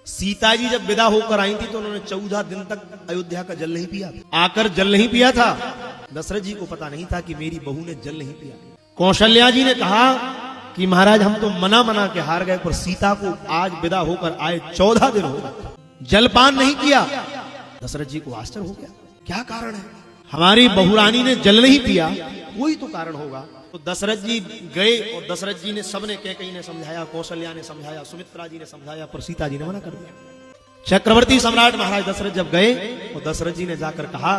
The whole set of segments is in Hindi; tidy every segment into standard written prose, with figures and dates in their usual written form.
सीता जी जब विदा होकर आई थी तो उन्होंने 14 दिन तक अयोध्या का जल नहीं पिया। आकर जल नहीं पिया था। दशरथ जी को पता नहीं था कि मेरी बहू ने जल नहीं पिया। कौशल्या जी ने कहा कि महाराज हम तो मना के हार गए, पर सीता को आज विदा होकर आए 14 दिन हो गए, जलपान नहीं किया। दशरथ जी को आश्चर्य हो गया, क्या कारण है? हमारी बहुरानी ने जल नहीं पिया, कोई तो कारण होगा। तो दशरथ जी गए और दशरथ जी ने सबने, कैकेयी ने समझाया, कौशल्या ने समझाया, सुमित्रा जी ने समझाया, पर सीता जी ने मना कर दिया। चक्रवर्ती सम्राट महाराज दशरथ जब गए और दशरथ जी ने जाकर कहा,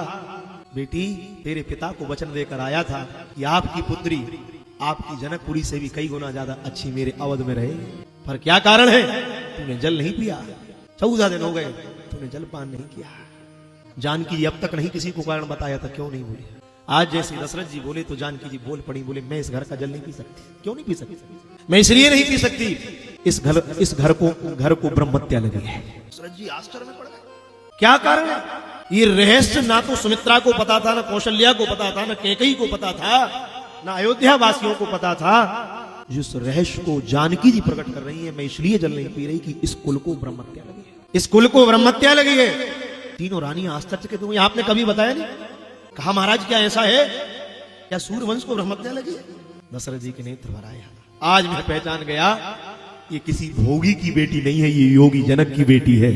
बेटी तेरे पिता को वचन देकर आया था कि आपकी पुत्री आपकी जनकपुरी से भी कई गुना ज्यादा अच्छी मेरे अवध में रहे, पर क्या कारण है? तूने जल नहीं पिया, 14 दिन हो गए तूने जलपान नहीं किया। जानकी जी अब तक नहीं किसी को कारण बताया था, क्यों नहीं बोली? आज जैसे दशरथ जी बोले तो जानकी जी बोल पड़ी, बोले मैं इस घर का जल नहीं पी सकती। क्यों नहीं पी सकती? मैं इसलिए नहीं पी सकती, इस घर को ब्रह्महत्या लगी है। दशरथ जी आश्चर्य में पड़ गए, क्या कारण है? ये रहस्य ना तो सुमित्रा को पता था, ना कौशल्या को पता था, ना कैकेयी को पता था, ना अयोध्या वासियों को पता था। जिस रहस्य को जानकी जी प्रकट कर रही है, मैं इसलिए जल नहीं पी रही कि इस कुल को ब्रह्महत्या लगी है, इस कुल को ब्रह्महत्या लगी है। तीनों रानी आश्चर्य के, आपने कभी बताया नहीं? कहा महाराज क्या ऐसा है? क्या सूर्यवंश को ब्रह्महत्या लगी है? दशरथ जी के नेत्र भर आए, आज मैं पहचान गया ये किसी भोगी की बेटी नहीं है, ये योगी जनक की बेटी है।